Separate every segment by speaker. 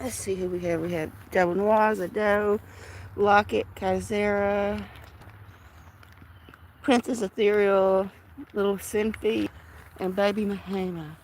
Speaker 1: Let's see who we have. We have Double Noirs, Ado, Locket, Kaisera, Princess Ethereal, Little Sinfi, and Baby Mahama.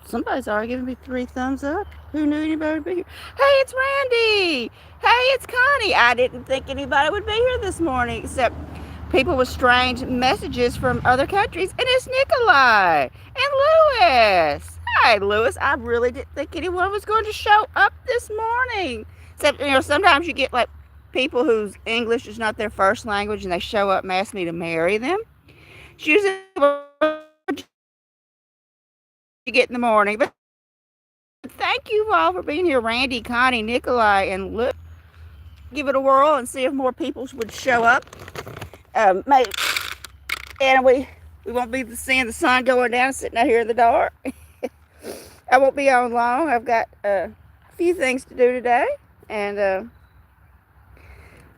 Speaker 1: Somebody's already giving me 3 thumbs up. Who knew anybody would be here? Hey, it's Randy. Hey, it's Connie. I didn't think anybody would be here this morning except people with strange messages from other countries. And it's Nikolai and Lewis. Hi, Lewis. I really didn't think anyone was going to show up this morning. Except, sometimes you get like people whose English is not their first language and they show up and ask me to marry them. It's usually you get in the morning. But thank you all for being here, Randy, Connie, Nikolai, and Luke. Give it a whirl and see if more people would show up. Maybe, and we won't be seeing the sun going down, sitting out here in the dark. I won't be on long. I've got a few things to do today, and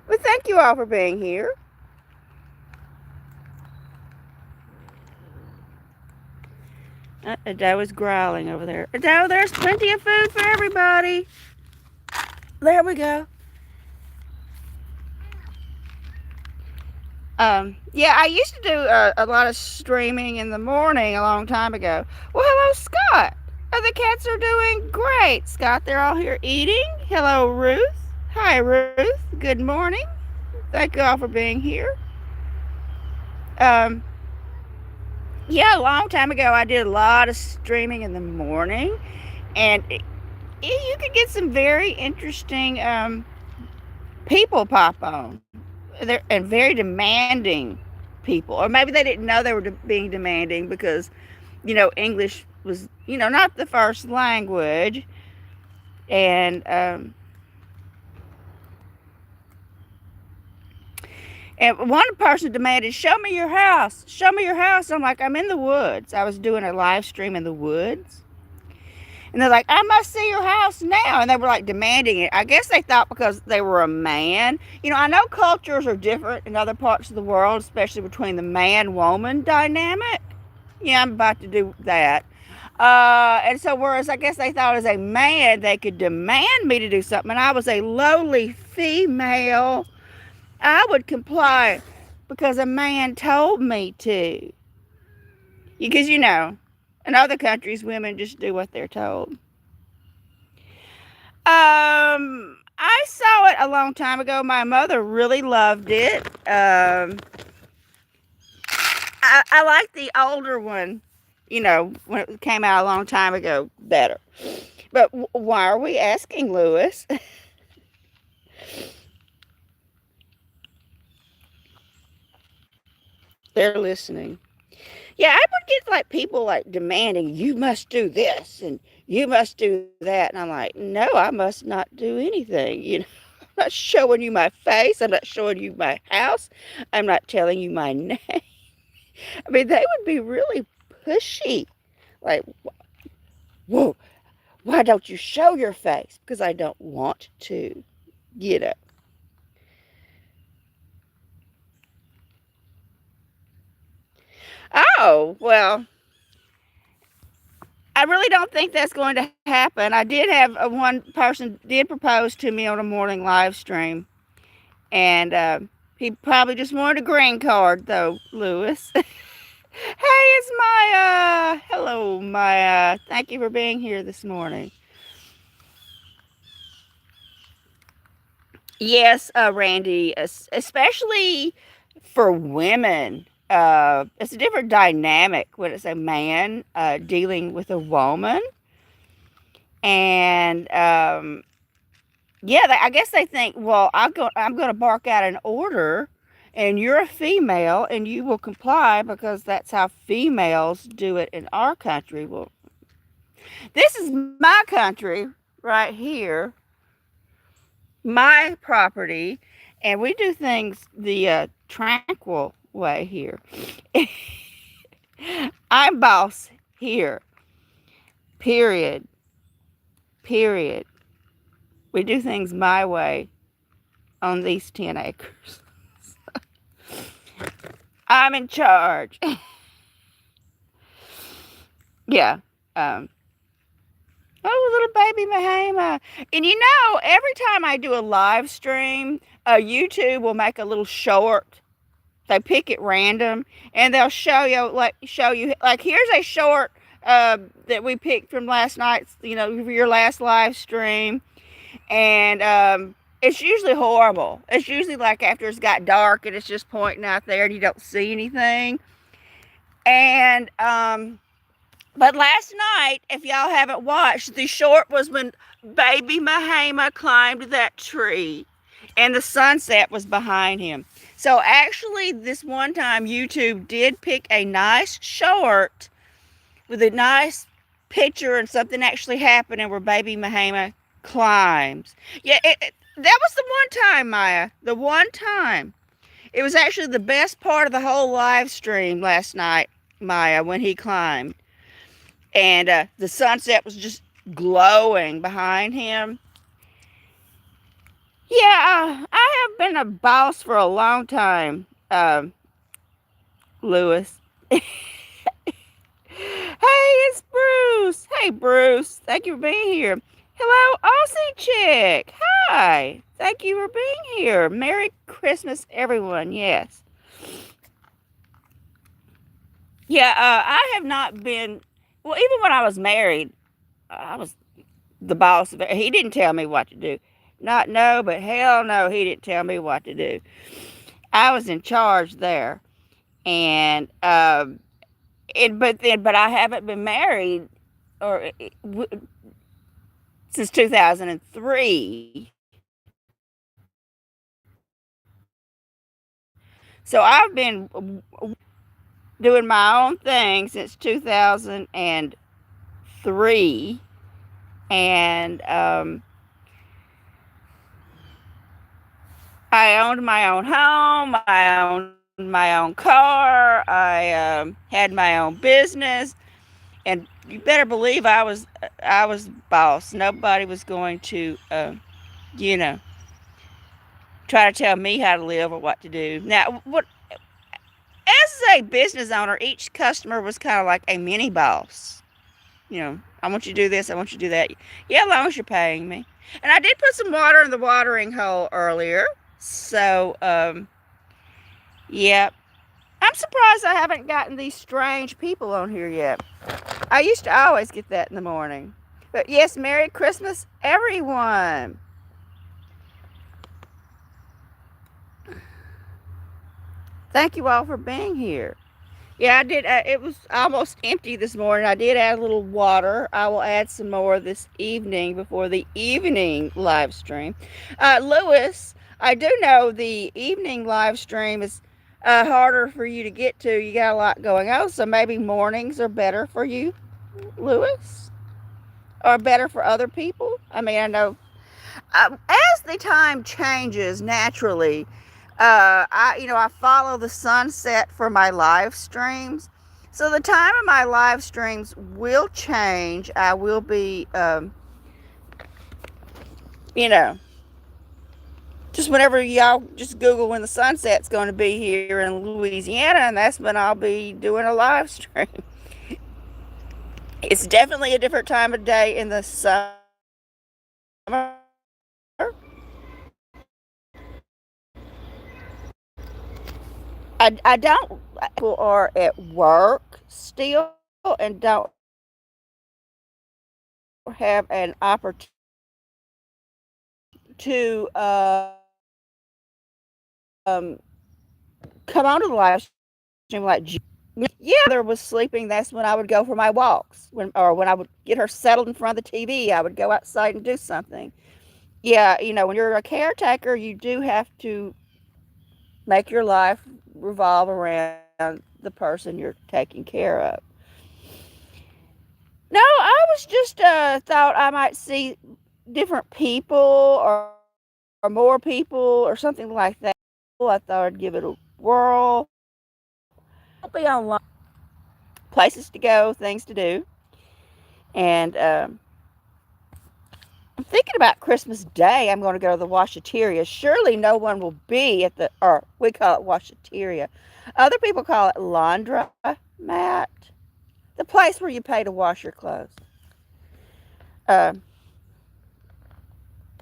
Speaker 1: but thank you all for being here. Ado is growling over there. Ado, there's plenty of food for everybody. There we go. Yeah, I used to do a lot of streaming in the morning a long time ago. Well, hello, Scott. Oh, the cats are doing great. Scott, they're all here eating. Hello, Ruth. Hi, Ruth. Good morning. Thank you all for being here. Yeah, a long time ago, I did a lot of streaming in the morning, and you could get some very interesting people pop on. And very demanding people, or maybe they didn't know they were being demanding because, English was, not the first language, and one person demanded, "Show me your house. Show me your house." I'm like, "I'm in the woods." I was doing a live stream in the woods. And they're like, "I must see your house now." And they were like demanding it. I guess they thought because they were a man. I know cultures are different in other parts of the world, especially between the man-woman dynamic. Yeah, I'm about to do that. And so whereas I guess they thought as a man they could demand me to do something, and I was a lowly female, I would comply because a man told me to. Because, in other countries, women just do what they're told. I saw it a long time ago. My mother really loved it. I like the older one, when it came out a long time ago, better. But why are we asking, Lewis? They're listening. Yeah, I would get like people like demanding, "You must do this and you must do that." And I'm like, "No, I must not do anything. I'm not showing you my face. I'm not showing you my house. I'm not telling you my name." I mean, they would be really pushy. Like, "Whoa, why don't you show your face?" Because I don't want to, you know. Oh, well, I really don't think that's going to happen. I did have one person did propose to me on a morning live stream, and he probably just wanted a green card, though, Lewis. Hey, it's Maya. Hello, Maya. Thank you for being here this morning. Yes, Randy, especially for women. it's a different dynamic when it's a man dealing with a woman. And yeah, I guess they think, well, I'm going to bark out an order, and you're a female, and you will comply because that's how females do it in our country. Well, this is my country right here, my property, and we do things the tranquil way here. I'm boss here. Period. Period. We do things my way on these 10 acres. I'm in charge. Yeah. Um, oh, little baby Mahama. And you know, every time I do a live stream, YouTube will make a little short. They pick it random, and they'll show you like here's a short that we picked from last night's, for your last live stream, and it's usually horrible. It's usually like after it's got dark and it's just pointing out there and you don't see anything. And but last night, if y'all haven't watched, the short was when baby Mahama climbed that tree and the sunset was behind him. So actually, this one time, YouTube did pick a nice short with a nice picture and something actually happening where baby Mahama climbs. Yeah, that was the one time, Maya. The one time. It was actually the best part of the whole live stream last night, Maya, when he climbed. And the sunset was just glowing behind him. Yeah, I have been a boss for a long time, Lewis. Hey, it's Bruce. Hey, Bruce. Thank you for being here. Hello, Aussie Chick. Hi. Thank you for being here. Merry Christmas, everyone. Yes. Yeah, I have not been, well, even when I was married, I was the boss of it. He didn't tell me what to do. Not no, but hell no, he didn't tell me what to do. I was in charge there. And, but I haven't been married or since 2003. So I've been doing my own thing since 2003. And I owned my own home. I owned my own car. I had my own business. And you better believe I was boss. Nobody was going to, you know, try to tell me how to live or what to do. Now, as a business owner, each customer was kind of like a mini boss. I want you to do this, I want you to do that. Yeah, as long as you're paying me. And I did put some water in the watering hole earlier. So, yeah. I'm surprised I haven't gotten these strange people on here yet. I used to always get that in the morning. But yes, Merry Christmas, everyone. Thank you all for being here. Yeah, I did. It was almost empty this morning. I did add a little water. I will add some more this evening before the evening live stream. Lewis, I do know the evening live stream is harder for you to get to. You got a lot going on, so maybe mornings are better for you, Lewis, or better for other people. I mean, I know as the time changes naturally, I follow the sunset for my live streams. So the time of my live streams will change. I will be, you know, just whenever y'all just Google when the sunset's going to be here in Louisiana, and that's when I'll be doing a live stream. It's definitely a different time of day in the summer. I don't, people are at work still and don't have an opportunity to um, come on to the live Yeah, mother was sleeping. That's when I would go for my walks. When I would get her settled in front of the TV, I would go outside and do something. Yeah, when you're a caretaker, you do have to make your life revolve around the person you're taking care of. No, I was just thought I might see different people or more people or something like that. I thought I'd give it a whirl. I'll be online. Places to go, things to do. And I'm thinking about Christmas Day. I'm going to go to the washateria. Surely no one will be at the, or we call it washateria. Other people call it laundromat, the place where you pay to wash your clothes. Uh,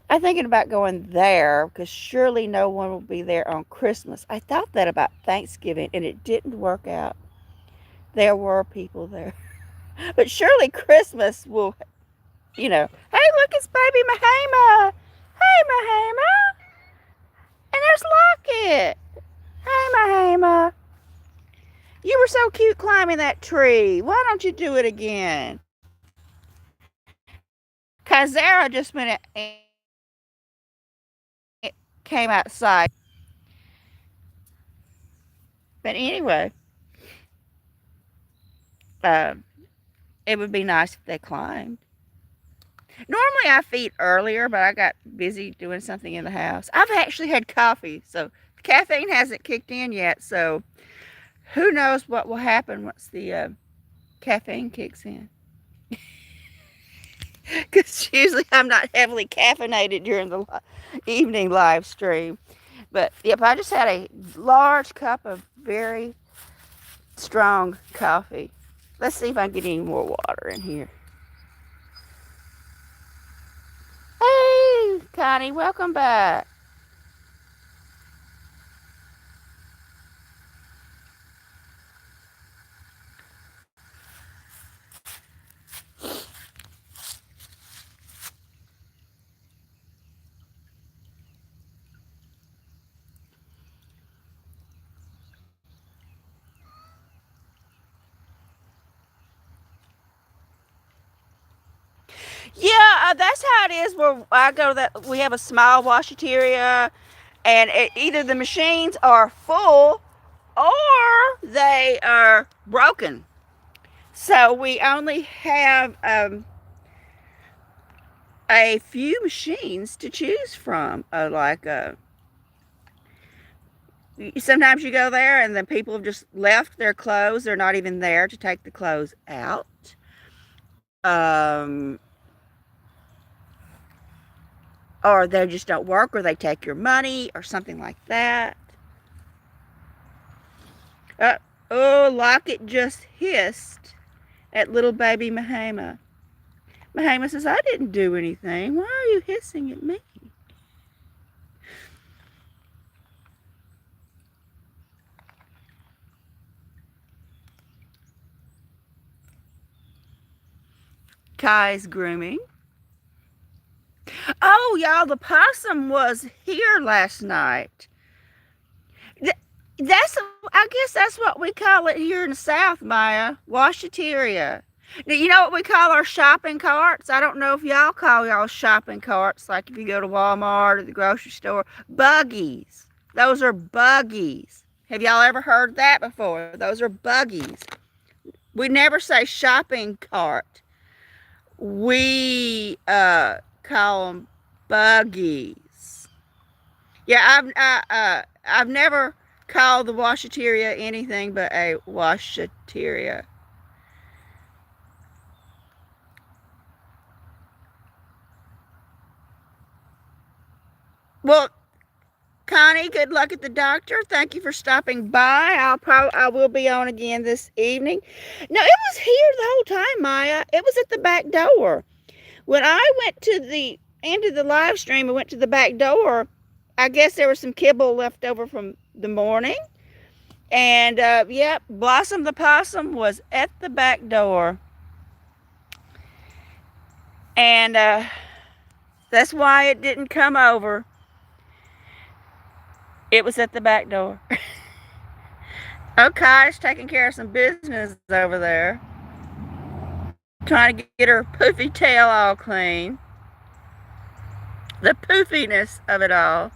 Speaker 1: I'm thinking about going there because surely no one will be there on Christmas. I thought that about Thanksgiving and it didn't work out. There were people there. But surely Christmas will, hey, look, it's baby Mahama. Hey, Mahama. And there's Locket. Hey, Mahama. You were so cute climbing that tree. Why don't you do it again? Kazara just went and came outside. But anyway, uh, it would be nice if they climbed. Normally I feed earlier, but I got busy doing something in the house. I've actually had coffee, so the caffeine hasn't kicked in yet. So who knows what will happen once the caffeine kicks in. Because usually I'm not heavily caffeinated during the evening live stream. But yep, I just had a large cup of very strong coffee. Let's see if I can get any more water in here. Hey, Connie, welcome back. Yeah, that's how it is. Where I go, that we have a small washateria, and either the machines are full or they are broken. So we only have a few machines to choose from. Sometimes you go there and the people have just left their clothes. They're not even there to take the clothes out. Um, or they just don't work, or they take your money, or something like that. Uh, oh, Locket just hissed at little baby Mahama. Mahama says, I didn't do anything. Why are you hissing at me? Kai's grooming. Oh, y'all, the possum was here last night. That's, I guess that's what we call it here in the South, Maya. Washateria. Now, you know what we call our shopping carts? I don't know if y'all call y'all shopping carts, like if you go to Walmart or the grocery store. Buggies. Those are buggies. Have y'all ever heard that before? Those are buggies. We never say shopping cart. We call them buggies. Yeah, I've never called the washateria anything but a washateria. Well, Connie, good luck at the doctor. Thank you for stopping by. I will be on again this evening. No, it was here the whole time, Maya. It was at the back door. When I went to the end of the live stream and went to the back door, I guess there was some kibble left over from the morning. And yep, Blossom the possum was at the back door. And that's why it didn't come over. It was at the back door. Okay, taking care of some business over there. Trying to get her poofy tail all clean. The poofiness of it all.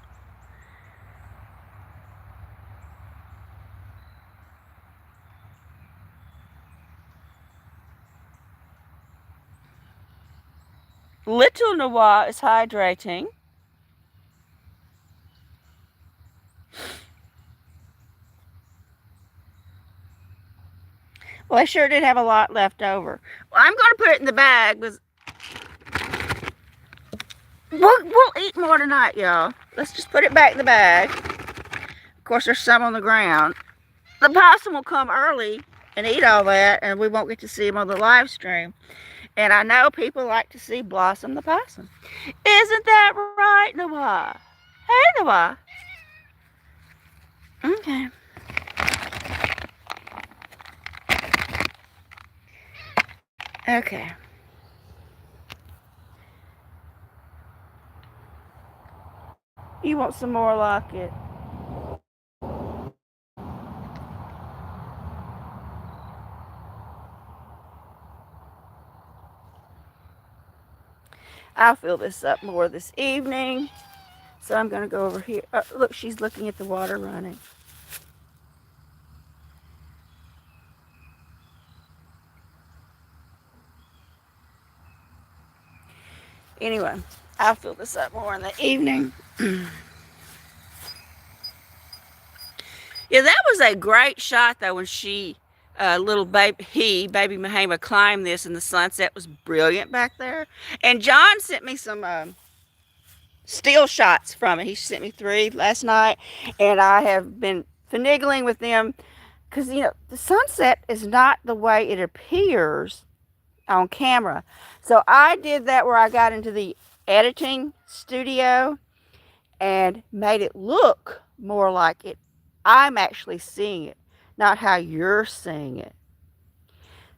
Speaker 1: Little Noah is hydrating. Well, I sure did have a lot left over. Well, I'm going to put it in the bag because we'll eat more tonight, y'all. Let's just put it back in the bag. Of course, there's some on the ground. The possum will come early and eat all that, and we won't get to see him on the live stream. And I know people like to see Blossom the possum. Isn't that right, Noah? Hey, Noah. Okay. Okay. You want some more like it? I'll fill this up more this evening. So I'm going to go over here. Look, she's looking at the water running. Anyway, I'll fill this up more in the evening. Yeah, that was a great shot, though, when she, baby Mahama climbed this, and the sunset was brilliant back there. And John sent me some still shots from it. He sent me 3 last night, and I have been finagling with them because, the sunset is not the way it appears on camera. So I did that where I got into the editing studio and made it look more like it. I'm actually seeing it, not how you're seeing it.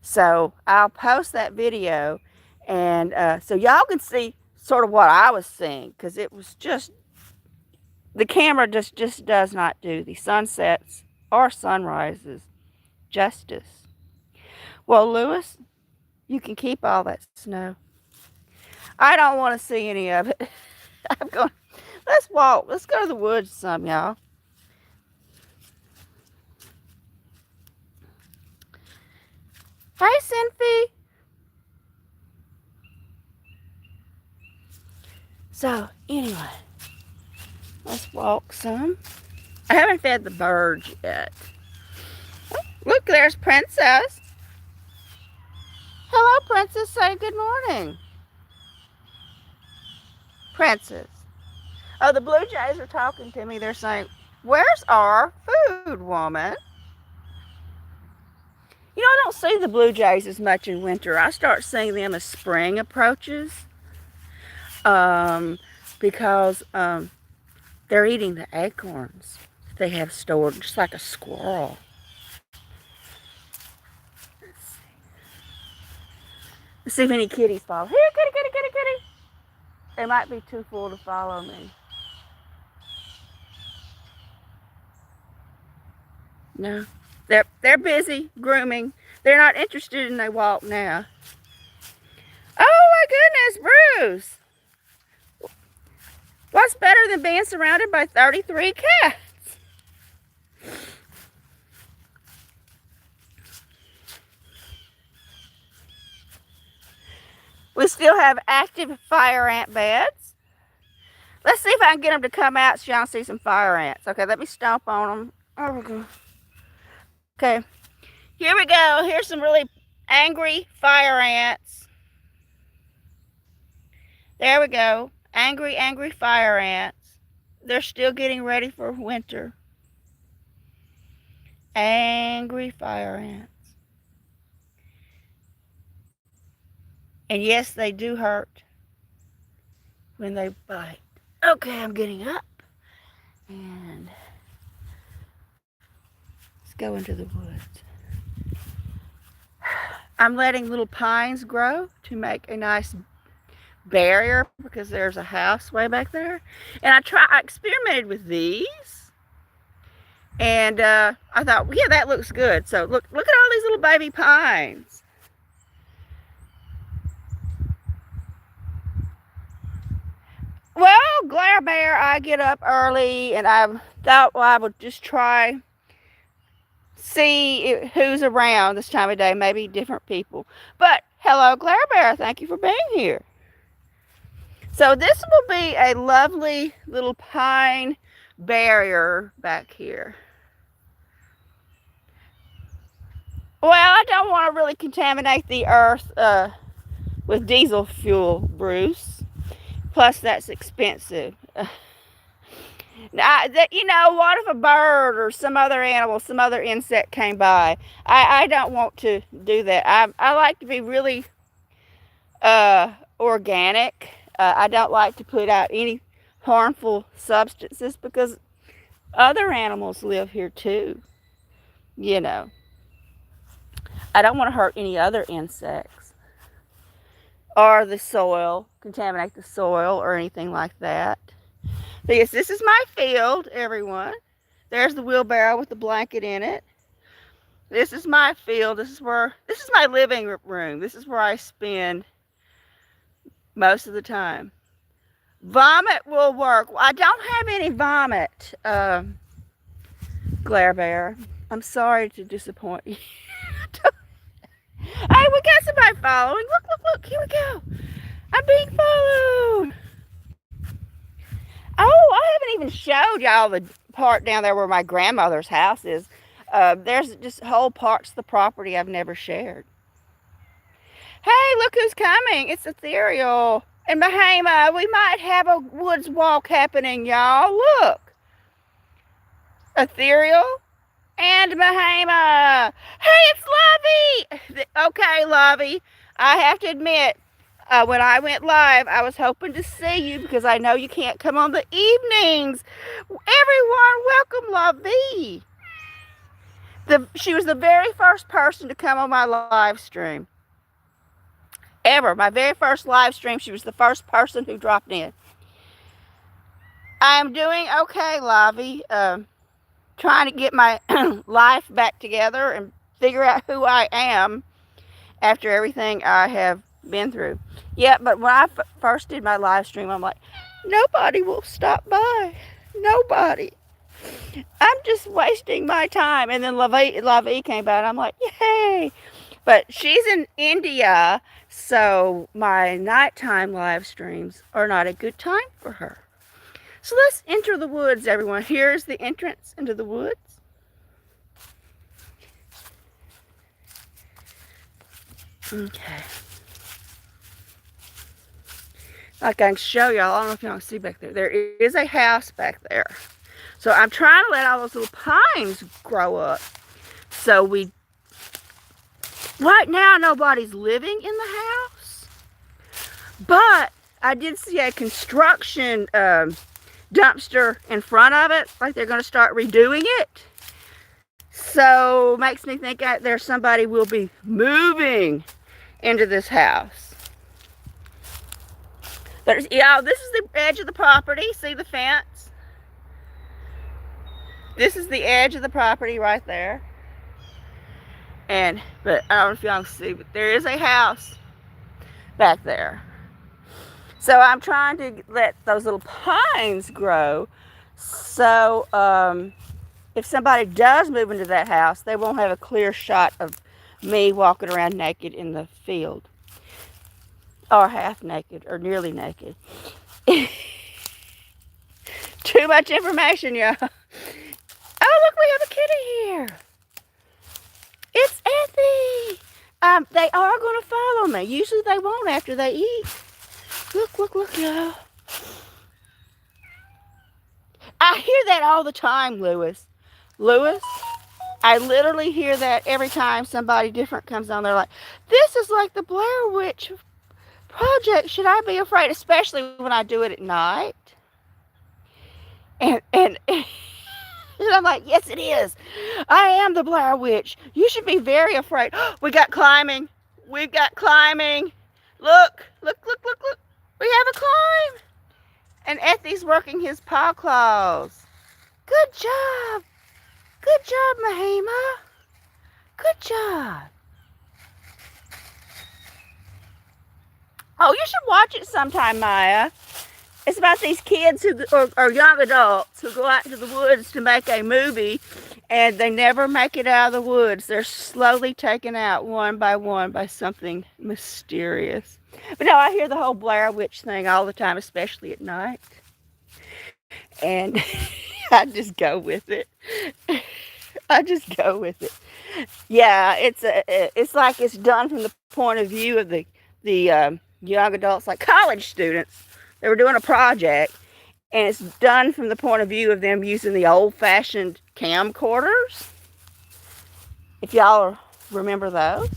Speaker 1: So I'll post that video, and so y'all can see sort of what I was seeing, because it was just, the camera just does not do the sunsets or sunrises justice. Well, Lewis, you can keep all that snow. I don't want to see any of it. I'm going, let's walk. Let's go to the woods some, y'all. Hey, Cynthia. So, anyway, let's walk some. I haven't fed the birds yet. Oh, look, there's Princess. Hello, Princess. Say good morning. Princess. Oh, the Blue Jays are talking to me. They're saying, where's our food, woman? I don't see the Blue Jays as much in winter. I start seeing them as spring approaches, because they're eating the acorns they have stored, just like a squirrel. Let's see if any kitties follow. Here, kitty, kitty, kitty, kitty. They might be too full to follow me. No. They're busy grooming. They're not interested in a walk now. Oh my goodness, Bruce. What's better than being surrounded by 33 cats? We still have active fire ant beds. Let's see if I can get them to come out so y'all see some fire ants. Okay, let me stomp on them. Oh, we go. Okay, here we go. Here's some really angry fire ants. There we go. Angry, angry fire ants. They're still getting ready for winter. Angry fire ants. And yes, they do hurt when they bite. Okay, I'm getting up. And let's go into the woods. I'm letting little pines grow to make a nice barrier because there's a house way back there. And I experimented with these. And I thought, yeah, that looks good. So look at all these little baby pines. Well, Glare Bear, I get up early, and I thought, well, I would just try, see who's around this time of day, maybe different people. But hello, Glare Bear, thank you for being here. So this will be a lovely little pine barrier back here. Well, I don't want to really contaminate the earth with diesel fuel, Bruce. Plus, that's expensive. Now, what if a bird or some other animal, some other insect came by? I don't want to do that. I like to be really organic. I don't like to put out any harmful substances because other animals live here too. I don't want to hurt any other insects or the soil, contaminate the soil or anything like that. But yes, this is my field, everyone. There's the wheelbarrow with the blanket in it. This is my field. This is my living room. This is where I spend most of the time. Vomit will work. I don't have any vomit, Glare Bear. I'm sorry to disappoint you. Hey, we got somebody following. Look. Here we go. I'm being followed. Oh, I haven't even showed y'all the part down there where my grandmother's house is. There's just whole parts of the property I've never shared. Hey, look who's coming. It's Ethereal and Bahama. We might have a woods walk happening, y'all. Look. Ethereal and Bahama. Hey, it's Lovey. Okay, Lovey. I have to admit, when I went live, I was hoping to see you because I know you can't come on the evenings. Everyone, welcome Lovey. She was the very first person to come on my live stream. Ever. My very first live stream, she was the first person who dropped in. I'm doing okay, Lovey. Trying to get my life back together and figure out who I am after everything I have been through. Yeah, but when I first did my live stream, I'm like, nobody will stop by. Nobody. I'm just wasting my time. And then Lavi came by, and I'm like, yay. But she's in India, so my nighttime live streams are not a good time for her. So let's enter the woods, everyone. Here's the entrance into the woods. Okay. Like I can show y'all, I don't know if y'all can see back there. There is a house back there. So I'm trying to let all those little pines grow up. So right now nobody's living in the house. But I did see a construction dumpster in front of it, like they're going to start redoing it. So makes me think there's somebody will be moving into this house. This is the edge of the property. See the fence? This is the edge of the property right there. But I don't know if y'all can see, but there is a house back there. So I'm trying to let those little pines grow. So if somebody does move into that house, they won't have a clear shot of me walking around naked in the field. Or half naked, or nearly naked. Too much information, y'all. Oh, look, we have a kitty here. It's Effie. They are going to follow me. Usually they won't after they eat. Look, y'all. I hear that all the time, Lewis. I literally hear that every time somebody different comes on. They're like, this is like the Blair Witch Project. Should I be afraid? Especially when I do it at night. And I'm like, yes, it is. I am the Blair Witch. You should be very afraid. We got climbing. We've got climbing. Look. We have a climb. And Effie's working his paw claws. Good job. Good job, Mahima. Good job. Oh, you should watch it sometime, Maya. It's about these kids who or young adults who go out into the woods to make a movie, and they never make it out of the woods. They're slowly taken out one by something mysterious. But no, I hear the whole Blair Witch thing all the time, especially at night. And I just go with it. I just go with it. Yeah, it's like it's done from the point of view of the young adults, like college students. They were doing a project, and it's done from the point of view of them using the old-fashioned camcorders. If y'all remember those.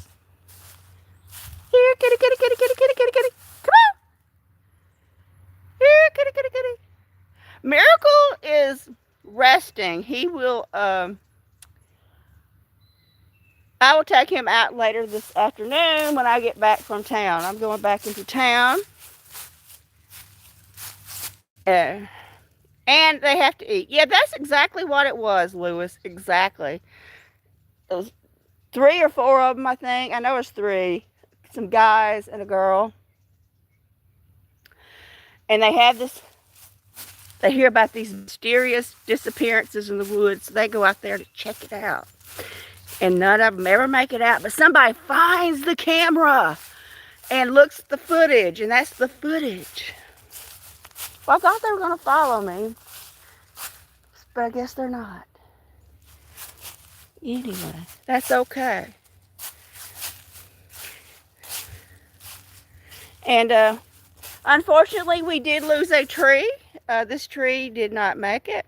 Speaker 1: Here, kitty, kitty, kitty, kitty, kitty, kitty, kitty. Come on. Here, kitty, kitty, kitty. Miracle is resting. He will, I will take him out later this afternoon when I get back from town. I'm going back into town. And they have to eat. Yeah, that's exactly what it was, Lewis. Exactly. It was 3 or 4 of them, I think. I know it's 3. Some guys and a girl. And they have this, they hear about these mysterious disappearances in the woods. So they go out there to check it out. And none of them ever make it out. But somebody finds the camera and looks at the footage. And that's the footage. Well, I thought they were going to follow me. But I guess they're not. Anyway, that's okay. And unfortunately, we did lose a tree. This tree did not make it.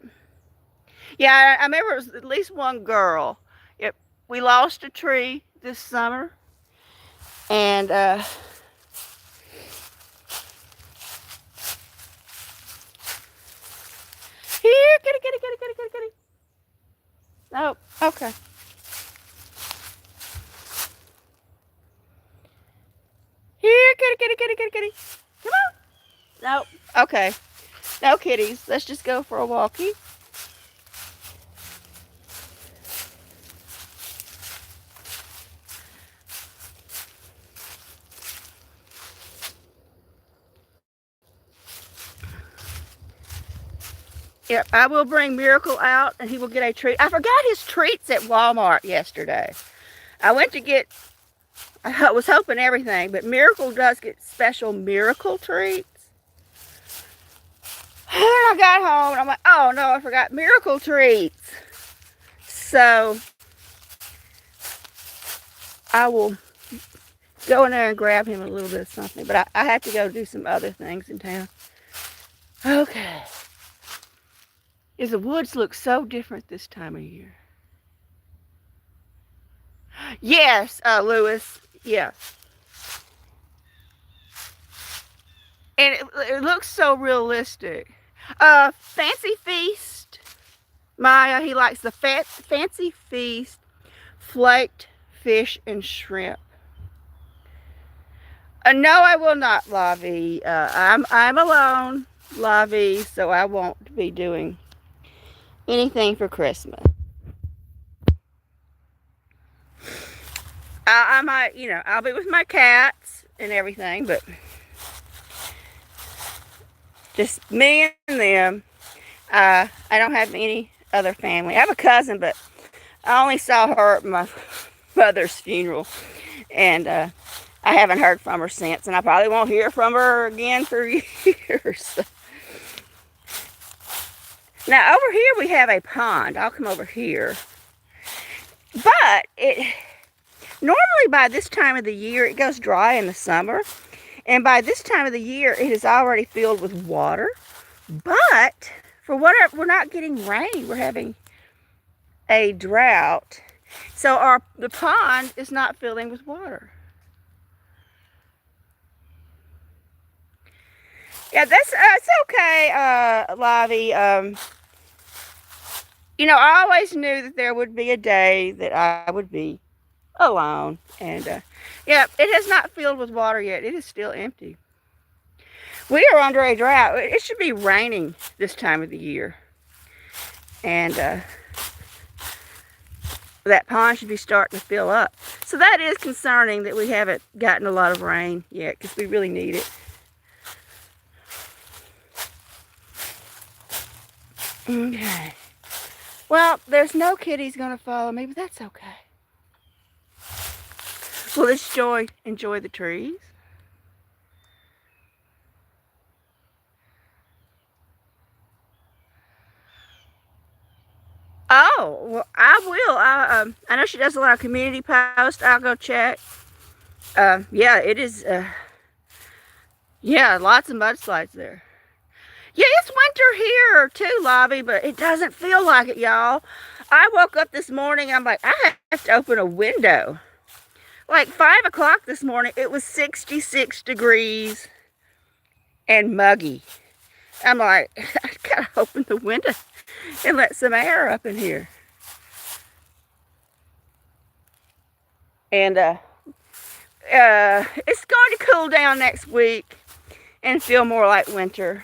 Speaker 1: Yeah, I remember it was at least one girl. We lost a tree this summer. And here, kitty, kitty, kitty, kitty, kitty, kitty. Nope, okay. Here, kitty, kitty, kitty, kitty, kitty. Come on. Nope, okay. No kitties. Let's just go for a walkie. Yep, I will bring Miracle out and he will get a treat. I forgot his treats at Walmart yesterday. I went to get, I was hoping everything, but Miracle does get special Miracle treats. And I got home and I'm like, oh no, I forgot Miracle treats. So I will go in there and grab him a little bit of something. But I have to go do some other things in town. Okay. The woods look so different this time of year. Yes, Lewis. Yes. And it looks so realistic. Fancy Feast. Maya, he likes the Fancy Feast flaked fish and shrimp. No, I will not, Lavi. I'm alone, Lavi, so I won't be doing anything for Christmas. I might, I'll be with my cats and everything, but just me and them. I don't have any other family. I have a cousin, but I only saw her at my mother's funeral, and I haven't heard from her since, and I probably won't hear from her again for years. Now, over here we have a pond. I'll come over here. But normally by this time of the year, it goes dry in the summer. And by this time of the year, it is already filled with water. But for whatever, we're not getting rain. We're having a drought. So the pond is not filling with water. Yeah, that's it's okay, Lavi. I always knew that there would be a day that I would be alone. And, yeah, it has not filled with water yet. It is still empty. We are under a drought. It should be raining this time of the year. And, that pond should be starting to fill up. So that is concerning that we haven't gotten a lot of rain yet, because we really need it. Okay. Well, there's no kitties going to follow me, but that's okay. Well, let's enjoy the trees. Oh, well, I will. I know she does a lot of community posts. I'll go check. Yeah, it is. Yeah, lots of mudslides there. Yeah, it's winter here too, Lobby, but it doesn't feel like it, y'all. I woke up this morning, I'm like, I have to open a window. Like 5 o'clock this morning, it was 66 degrees and muggy. I'm like, I gotta open the window and let some air up in here. And it's going to cool down next week and feel more like winter.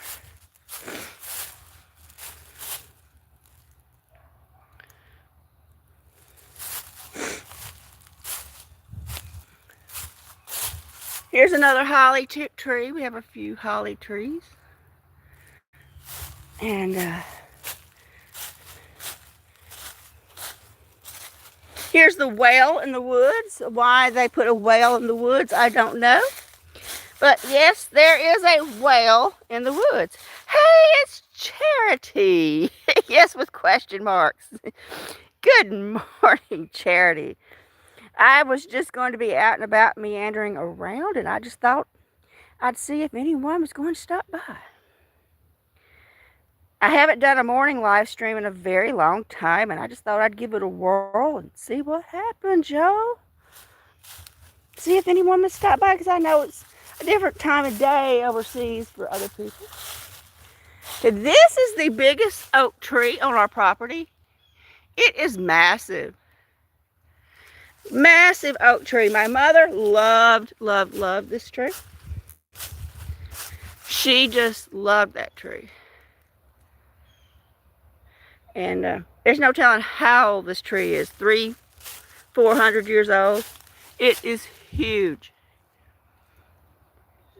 Speaker 1: Here's another holly tree. We have a few holly trees. And here's the whale in the woods. Why they put a whale in the woods, I don't know. But yes, there is a whale in the woods. Hey, it's Charity. Yes, with question marks. Good morning, Charity. I was just going to be out and about meandering around, and I just thought I'd see if anyone was going to stop by. I haven't done a morning live stream in a very long time, and I just thought I'd give it a whirl and see what happens, y'all. See if anyone would stop by, because I know it's a different time of day overseas for other people. So this is the biggest oak tree on our property. It is massive. Massive oak tree. My mother loved this tree. She just loved that tree. And there's no telling how old this tree is. 300-400 years old. It is huge.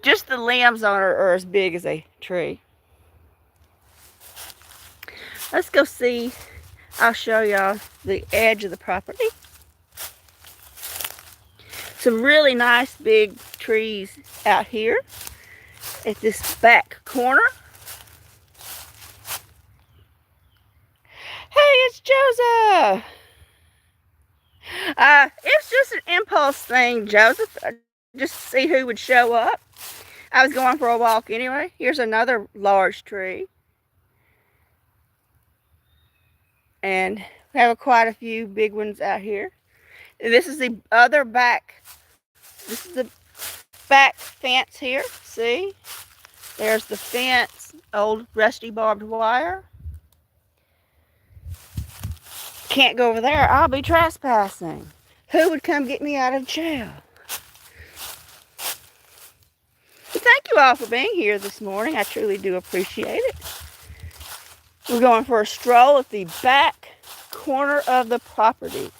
Speaker 1: Just the limbs on it are as big as a tree. Let's go see. I'll show y'all the edge of the property. Some really nice big trees out here at this back corner. Hey, it's Joseph. It's just an impulse thing, Joseph. Just to see who would show up. I was going for a walk anyway. Here's another large tree. And we have quite a few big ones out here. And this is the other back. This is the back fence here. See? There's the fence. Old rusty barbed wire. Can't go over there. I'll be trespassing. Who would come get me out of jail? Thank you all for being here this morning. I truly do appreciate it. We're going for a stroll at the back corner of the property.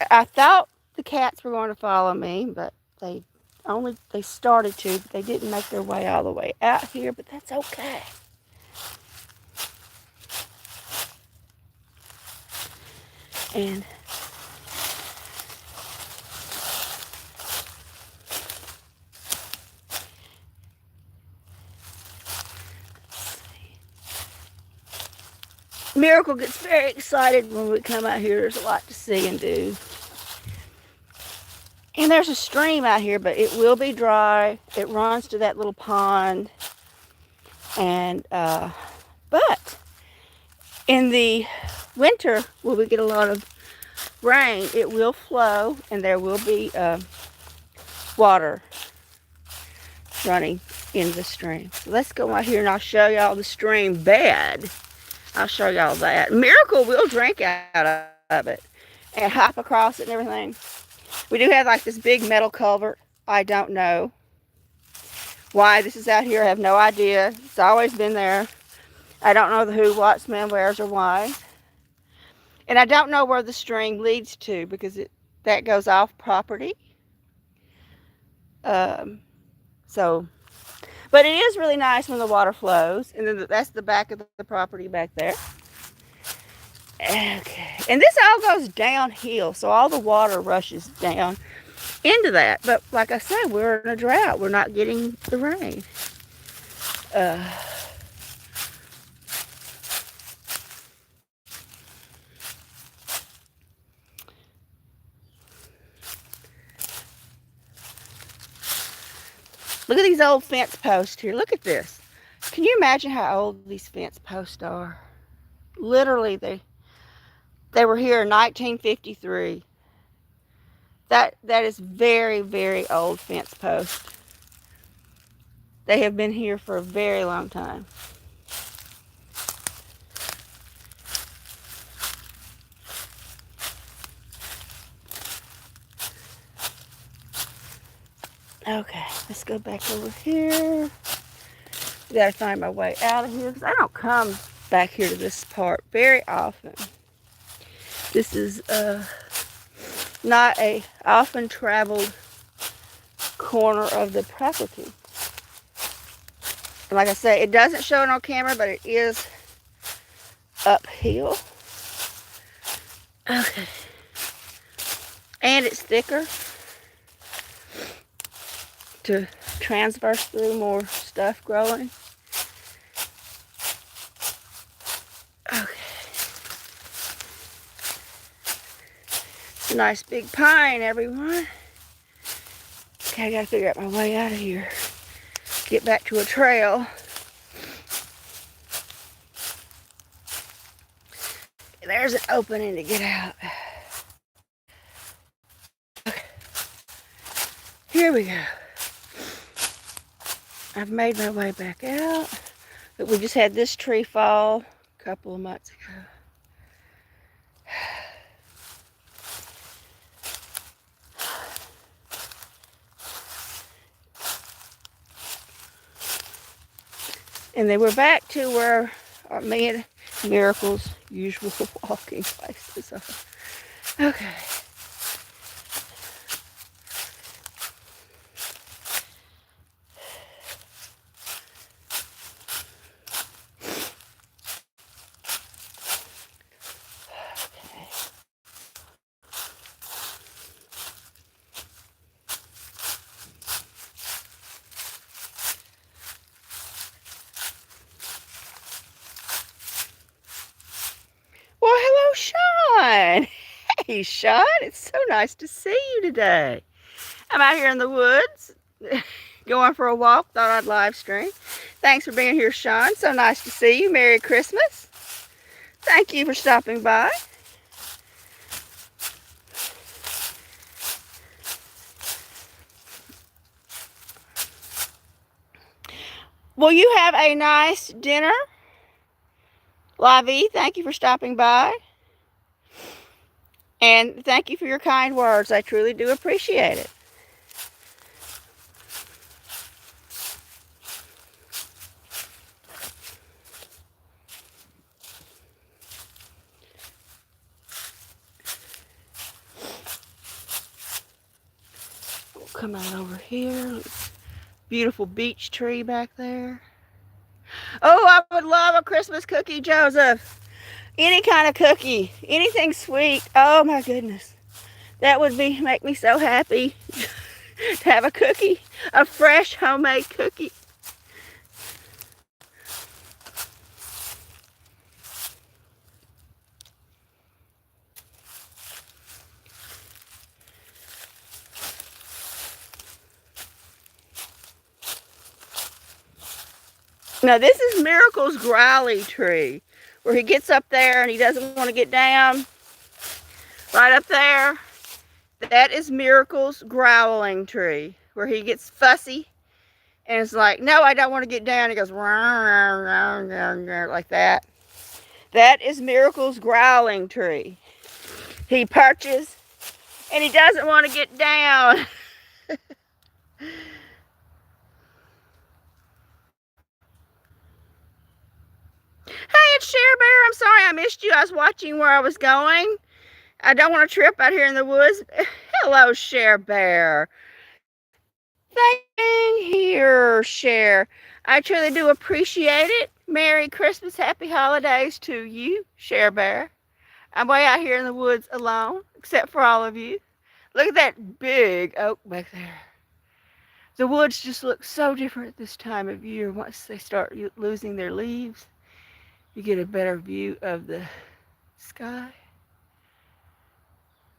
Speaker 1: I thought the cats were going to follow me, but they started to, but they didn't make their way all the way out here, but that's okay. And Miracle gets very excited when we come out here. There's a lot to see and do. And there's a stream out here, but it will be dry. It runs to that little pond. And, but in the winter, when we get a lot of rain, it will flow and there will be water running in the stream. So let's go out here and I'll show y'all the stream bed. I'll show y'all that. Miracle will drink out of it and hop across it and everything. We do have like this big metal culvert. I don't know Why this is out here, I have no idea. It's always been there. I don't know the who, what's, when, where's, or why. And I don't know where the stream leads to because that goes off property. So, but it is really nice when the water flows. And then that's the back of the property back there. Okay. And this all goes downhill, so all the water rushes down into that. But like I said, we're in a drought. We're not getting the rain. Look at these old fence posts here. Look at this. Can you imagine how old these fence posts are? Literally, they were here in 1953. That is very, very old fence post. They have been here for a very long time. Okay, let's go back over here. I gotta find my way out of here because I don't come back here to this part very often. This is not a often traveled corner of the property. And like I say, it doesn't show it on camera, but it is uphill. Okay. And it's thicker to transverse through more stuff growing. Okay. It's a nice big pine, everyone. Okay, I gotta figure out my way out of here. Get back to a trail. There's an opening to get out. Okay. Here we go. I've made my way back out. But we just had this tree fall a couple of months ago. And then we're back to where me and Miracle's usual walking places are. Okay. Well, hello, Sean. Hey, Sean, it's so nice to see you today. I'm out here in the woods, going for a walk. Thought I'd live stream. Thanks for being here, Sean. So nice to see you. Merry Christmas. Thank you for stopping by. Will you have a nice dinner? Lavi, thank you for stopping by. And thank you for your kind words. I truly do appreciate it. We'll come out over here. Beautiful beech tree back there. Oh, I would love a Christmas cookie, Joseph. Any kind of cookie. Anything sweet. Oh my goodness. That would make me so happy to have a cookie. A fresh homemade cookie. Now this is Miracle's growly tree, where he gets up there and he doesn't want to get down. Right up there, that is Miracle's growling tree, where he gets fussy and it's like, no, I don't want to get down. He goes like that. That is Miracle's growling tree. He perches and he doesn't want to get down. I'm sorry I missed you. I was watching where I was going. I don't want to trip out here in the woods. Hello, Share Bear. Thank you for being here, Share. I truly do appreciate it. Merry Christmas, Happy Holidays to you, Share Bear. I'm way out here in the woods alone, except for all of you. Look at that big oak back there. The woods just look so different this time of year. Once they start losing their leaves, you get a better view of the sky.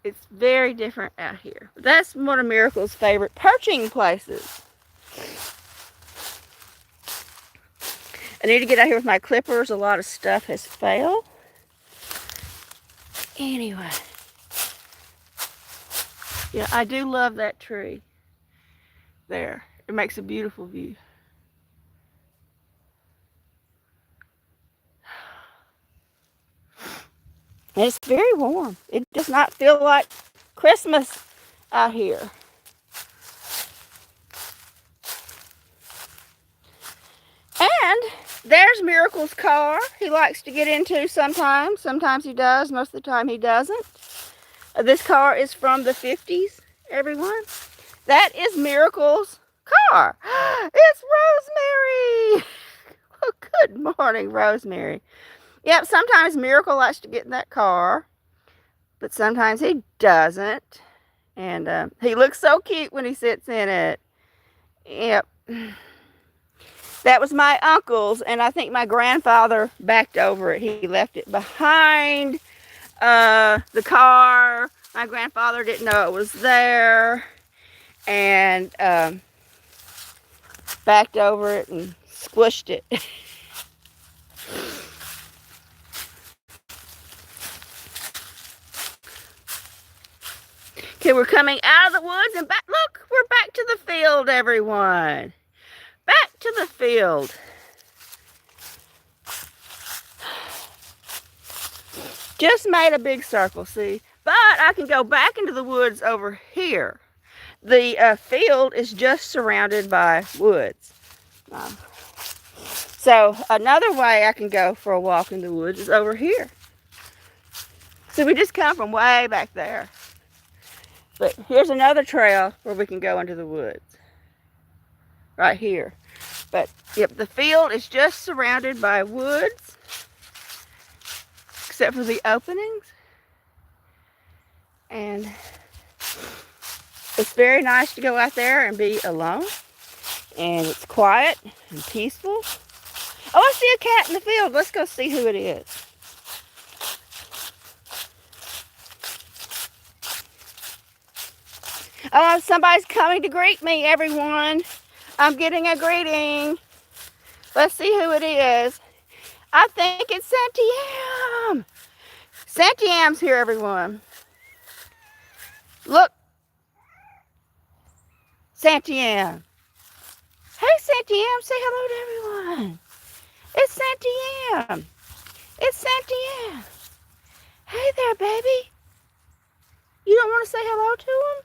Speaker 1: It's very different out here. That's one of Miracle's favorite perching places. I need to get out here with my clippers. A lot of stuff has failed. Anyway. Yeah, I do love that tree there. It makes a beautiful view. And it's very warm. It does not feel like Christmas out here. And there's Miracle's car. He likes to get into sometimes. Sometimes he does. Most of the time he doesn't. This car is from the 50s, everyone. That is Miracle's car. It's Rosemary. Oh, good morning, Rosemary. Yep, sometimes Miracle likes to get in that car, but sometimes he doesn't. And he looks so cute when he sits in it. Yep. That was my uncle's, and I think my grandfather backed over it. He left it behind the car. My grandfather didn't know it was there, and backed over it and squished it. Okay, we're coming out of the woods and back. Look, we're back to the field, everyone. Back to the field. Just made a big circle, see? But I can go back into the woods over here. The field is just surrounded by woods. So another way I can go for a walk in the woods is over here. So we just come from way back there. But here's another trail where we can go into the woods. Right here. But, yep, the field is just surrounded by woods. Except for the openings. And it's very nice to go out there and be alone. And it's quiet and peaceful. Oh, I see a cat in the field. Let's go see who it is. Oh, somebody's coming to greet me, everyone. I'm getting a greeting. Let's see who it is. I think it's Santiam. Santiam's here, everyone. Look. Santiam. Hey, Santiam. Say hello to everyone. It's Santiam. It's Santiam. Hey there, baby. You don't want to say hello to him?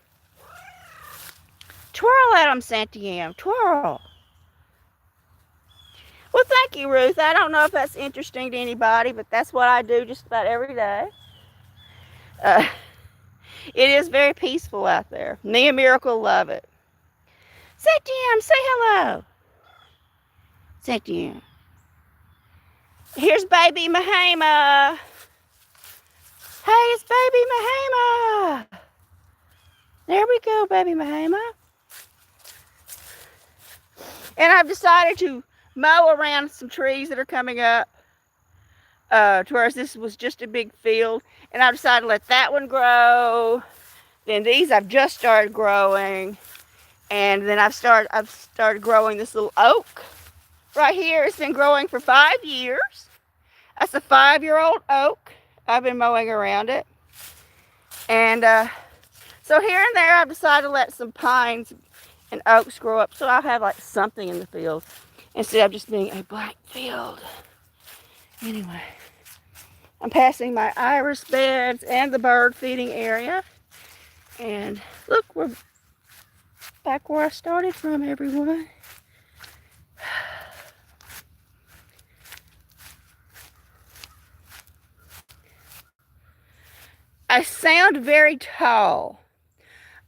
Speaker 1: Twirl at him, Santiam. Twirl. Well, thank you, Ruth. I don't know if that's interesting to anybody, but that's what I do just about every day. It is very peaceful out there. Me and Miracle love it. Santiam, say hello. Santiam. Here's baby Mahema. Hey, it's baby Mahema. There we go, baby Mahema. And I've decided to mow around some trees that are coming up. Whereas this was just a big field. And I've decided to let that one grow. Then these I've just started growing. And then I've started growing this little oak. Right here, it's been growing for 5 years. That's a 5-year-old oak. I've been mowing around it. And so here and there I've decided to let some pines and oaks grow up so I'll have like something in the field instead of just being a blank field. Anyway, I'm passing my iris beds and the bird feeding area. And look, we're back where I started from, everyone. I sound very tall.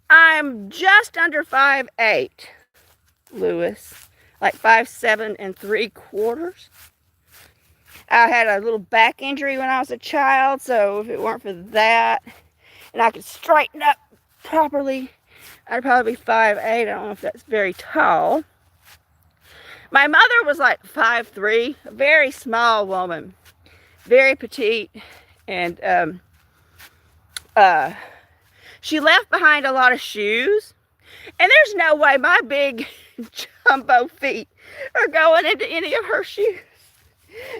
Speaker 1: I'm just under 5'8", Lewis. Like 5'7 3/4". I had a little back injury when I was a child, so if it weren't for that, and I could straighten up properly, I'd probably be 5'8". I don't know if that's very tall. My mother was like 5'3", a very small woman, very petite, and she left behind a lot of shoes, and there's no way my big jumbo feet are going into any of her shoes.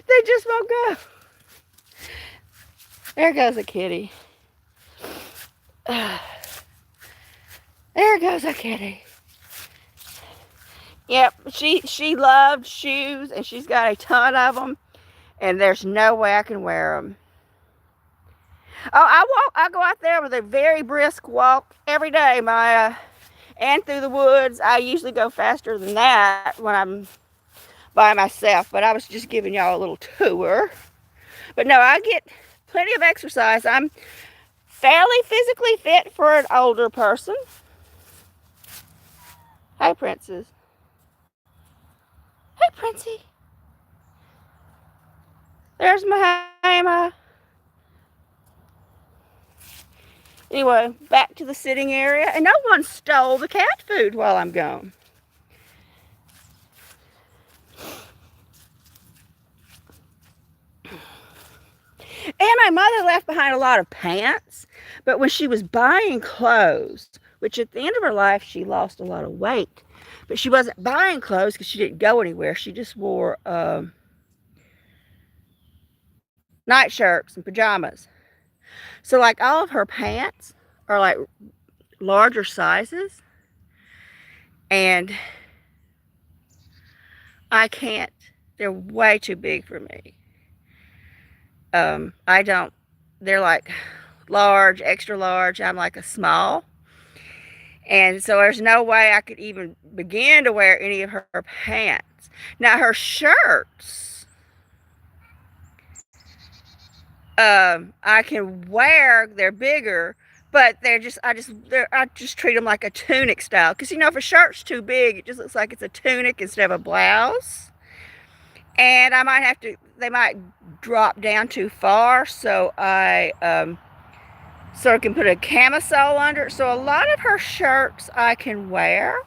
Speaker 1: They just won't go. There goes a kitty. There goes a kitty. Yep, she loved shoes, and she's got a ton of them, and there's no way I can wear them. Oh, I go out there with a very brisk walk every day, Maya, and through the woods. I usually go faster than that when I'm by myself, but I was just giving y'all a little tour. But no, I get plenty of exercise. I'm fairly physically fit for an older person. Hey, Princess. Hey, Princey. There's Mahama. Anyway, back to the sitting area. And no one stole the cat food while I'm gone. And my mother left behind a lot of pants. But when she was buying clothes, which at the end of her life, she lost a lot of weight. But she wasn't buying clothes because she didn't go anywhere. She just wore nightshirts and pajamas. So like all of her pants are like larger sizes. And I can't. They're way too big for me. They're like large, extra large. I'm like a small. And so there's no way I could even begin to wear any of her pants. Now her shirts, I can wear. They're bigger, but I just treat them like a tunic style. Because if a shirt's too big, it just looks like it's a tunic instead of a blouse. And they might drop down too far, so I can put a camisole under it. So a lot of her shirts I can wear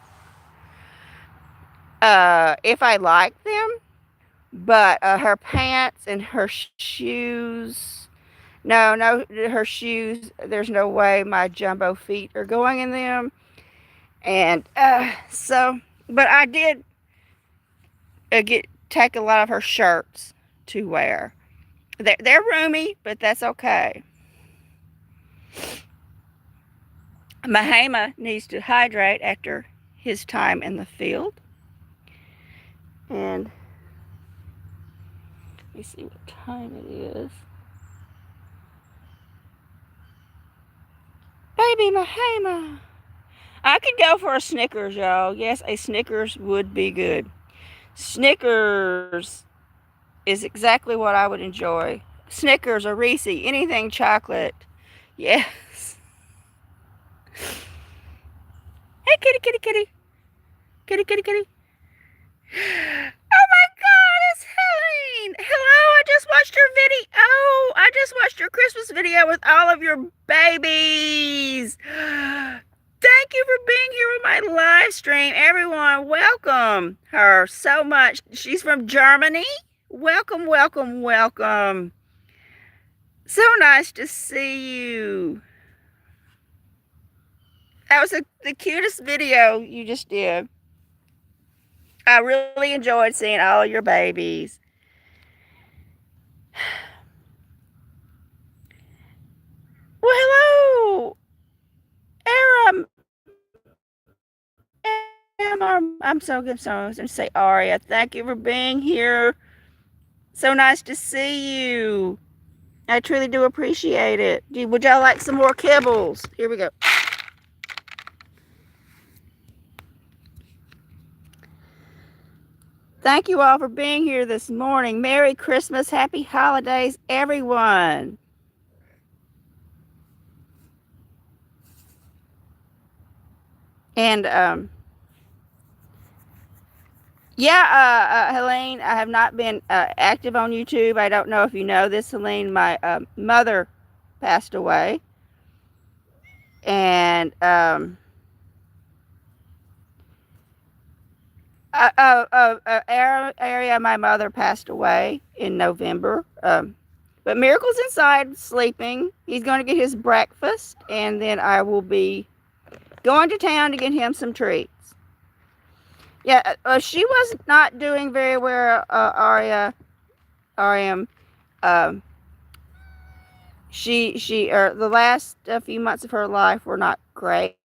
Speaker 1: if I like them, but her pants and her shoes, no, her shoes, there's no way my jumbo feet are going in them. And but I did take a lot of her shirts to wear. They're roomy, but that's okay. Mahama needs to hydrate after his time in the field. And let me see what time it is. Baby Mahama. I could go for a Snickers, y'all. Yes, a Snickers would be good. Snickers is exactly what I would enjoy. Snickers or Reese, anything chocolate. Yes. Hey, kitty, kitty, kitty. Kitty, kitty, kitty. Oh my God, it's Helene. Hello, I just watched your video. Oh, I just watched your Christmas video with all of your babies. Thank you for being here with my live stream. Everyone, welcome her so much. She's from Germany. Welcome, welcome, welcome. So nice to see you. That was the cutest video you just did. I really enjoyed seeing all your babies. Well, hello, Aram. I'm so good. So I was going to say Aria. Thank you for being here. So nice to see you. I truly do appreciate it. Would y'all like some more kibbles? Here we go. Thank you all for being here this morning. Merry Christmas. Happy holidays, everyone. And yeah, Helene, I have not been active on YouTube. I don't know if you know this, Helene. My mother passed away, and area my mother passed away in November. But Miracle's inside sleeping. He's going to get his breakfast, and then I will be going to town to get him some treats. Yeah, she was not doing very well, Ariam. Um, the last few months of her life were not great.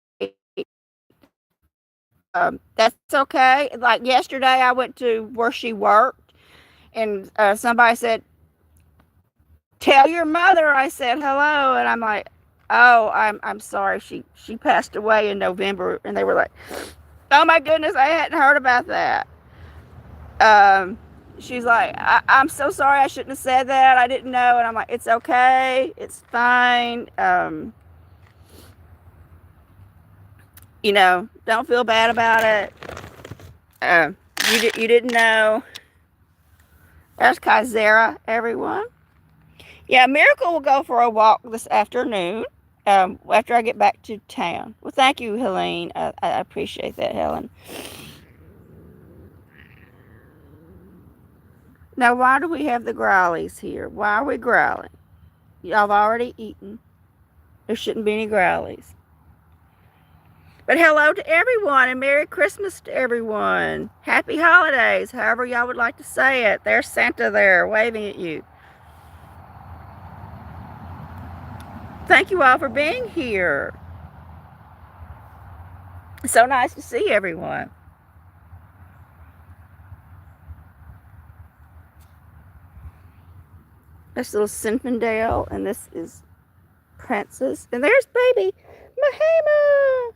Speaker 1: That's okay. Like yesterday, I went to where she worked, and somebody said, "Tell your mother I said hello," and I'm like, "Oh, I'm sorry. She passed away in November," and they were like, "Oh my goodness, I hadn't heard about that." She's like, I'm so sorry. I shouldn't have said that. I didn't know. And I'm like, it's okay. It's fine. Don't feel bad about it. Uh, you didn't know. There's Kaizera, everyone. Yeah, Miracle will go for a walk this afternoon after I get back to town. Well, thank you, Helene. I appreciate that, Helen. Now, why do we have the growlies here? Why are we growling? Y'all have already eaten. There shouldn't be any growlies. But hello to everyone and Merry Christmas to everyone. Happy holidays, however y'all would like to say it. There's Santa there waving at you. Thank you all for being here. It's so nice to see everyone. This little Zinfandel, and this is Princess. And there's baby Mahima.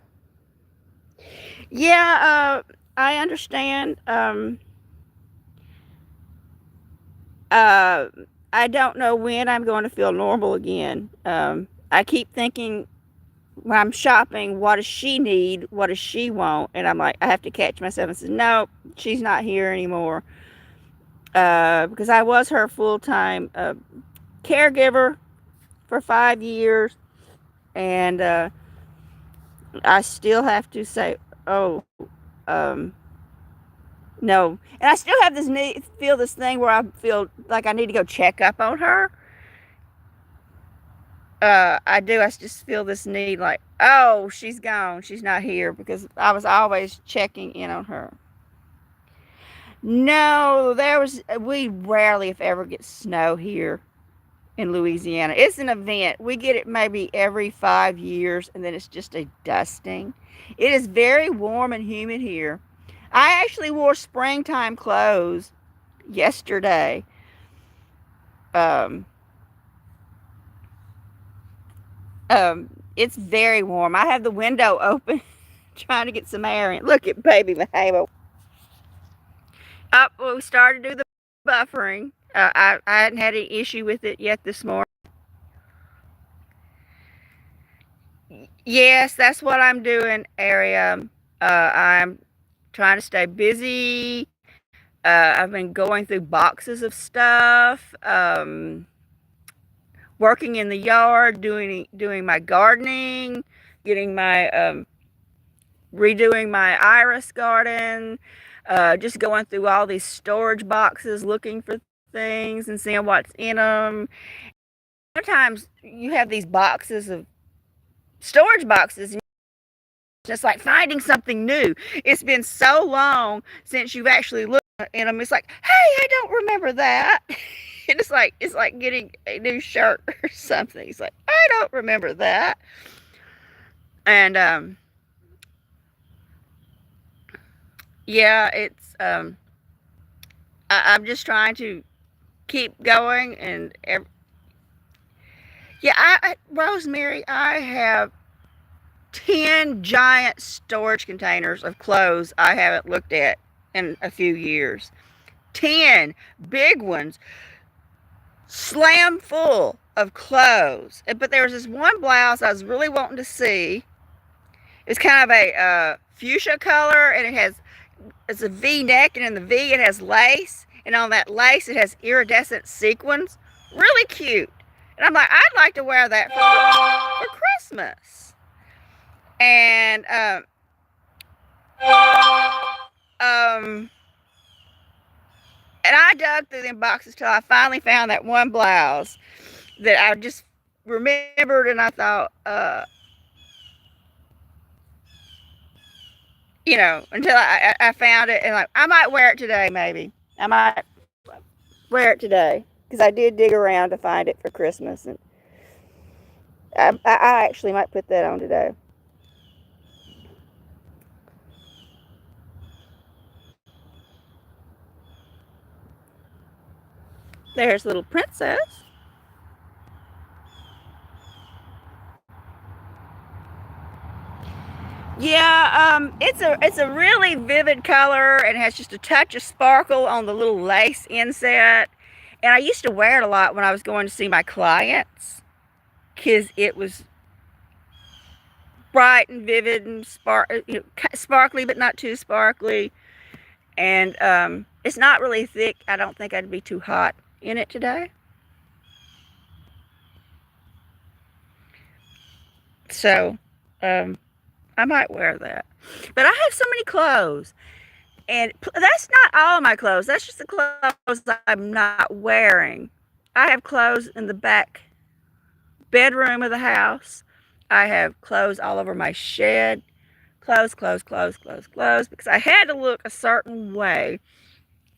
Speaker 1: Yeah, I understand. I don't know when I'm going to feel normal again. I keep thinking when I'm shopping, what does she need? What does she want? And I'm like, I have to catch myself and say, no, she's not here anymore. Because I was her full-time caregiver for 5 years. And I still have to say, oh, no. And I still have feel this thing where I feel like I need to go check up on her. I do. I just feel this need like, oh, she's gone. She's not here, because I was always checking in on her. No, we rarely, if ever, get snow here in Louisiana. It's an event. We get it maybe every 5 years, and then it's just a dusting. It is very warm and humid here. I actually wore springtime clothes yesterday. It's very warm. I have the window open trying to get some air in. Look at baby Mahalo. We started to do the buffering. I hadn't had any issue with it yet this morning. Yes, that's what I'm doing, Area. I'm trying to stay busy. I've been going through boxes of stuff, working in the yard, doing my gardening, getting my redoing my iris garden, just going through all these storage boxes, looking for things and seeing what's in them. Sometimes you have these boxes of storage boxes, just like finding something new. It's been so long since you've actually looked in them. It's like, hey, I don't remember that. And it's like getting a new shirt or something. It's like, I don't remember that. And yeah, it's I'm just trying to keep going. And yeah, Rosemary, I have 10 giant storage containers of clothes I haven't looked at in a few years. 10 big ones, slam full of clothes. But there was this one blouse I was really wanting to see. It's kind of a fuchsia color, and it's a V neck, and in the V it has lace, and on that lace it has iridescent sequins. Really cute. And I'm like, I'd like to wear that for Christmas. And and I dug through them boxes till I finally found that one blouse that I just remembered, and I thought, until I found it, and like, I might wear it today, maybe. I might wear it today, because I did dig around to find it for Christmas, and I actually might put that on today. There's little princess. Yeah, it's a really vivid color, and has just a touch of sparkle on the little lace inset. And I used to wear it a lot when I was going to see my clients, because it was bright and vivid and sparkly, but not too sparkly. And it's not really thick. I don't think I'd be too hot in it today. So I might wear that. But I have so many clothes. And that's not all my clothes. That's just the clothes I'm not wearing. I have clothes in the back bedroom of the house. I have clothes all over my shed. Clothes, because I had to look a certain way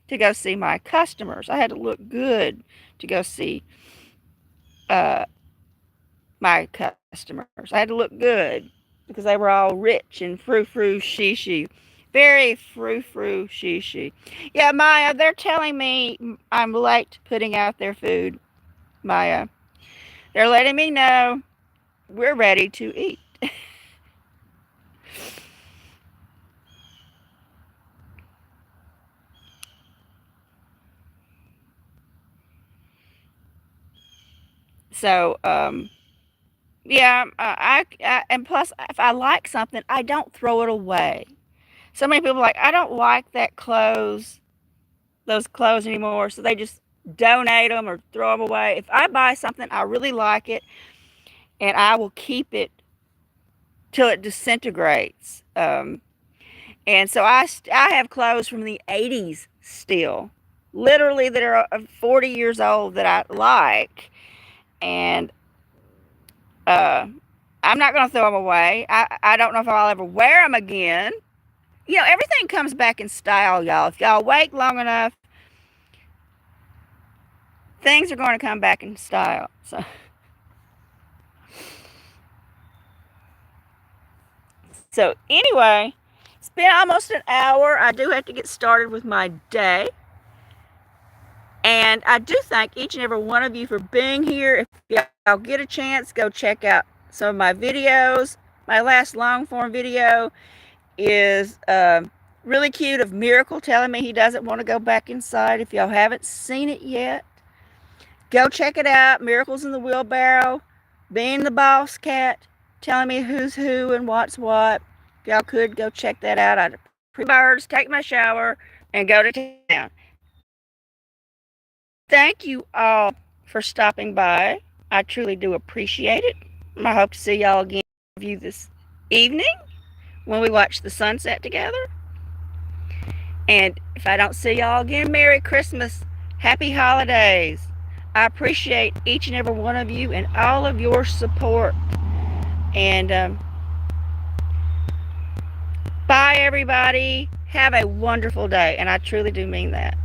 Speaker 1: to go see my customers. I had to look good to go see my customers. I had to look good because they were all rich and frou-frou shishi. Very frou-frou shishi. Yeah, Maya, they're telling me I'm late putting out their food. Maya, they're letting me know we're ready to eat. So, yeah, and plus, if I like something, I don't throw it away. So many people are like, I don't like those clothes anymore, so they just donate them or throw them away. If I buy something, I really like it, and I will keep it till it disintegrates. And so I have clothes from the 80s still, literally, that are 40 years old that I like, and I'm not going to throw them away. I don't know if I'll ever wear them again. Everything comes back in style, y'all. If y'all wait long enough, things are going to come back in style. So anyway, it's been almost an hour. I do have to get started with my day. And I do thank each and every one of you for being here. If y'all get a chance, go check out some of my videos. My last long form video is really cute, of Miracle telling me he doesn't want to go back inside. If y'all haven't seen it yet, go check it out. Miracles in the Wheelbarrow, being the boss cat, telling me who's who and what's what. If y'all could go check that out. I'd pre-birds, take my shower, and go to town. Thank you all for stopping by. I truly do appreciate it. I hope to see y'all again this evening when we watch the sunset together. And if I don't see y'all again, Merry Christmas, Happy Holidays. I appreciate each and every one of you and all of your support. And bye, everybody. Have a wonderful day. And I truly do mean that.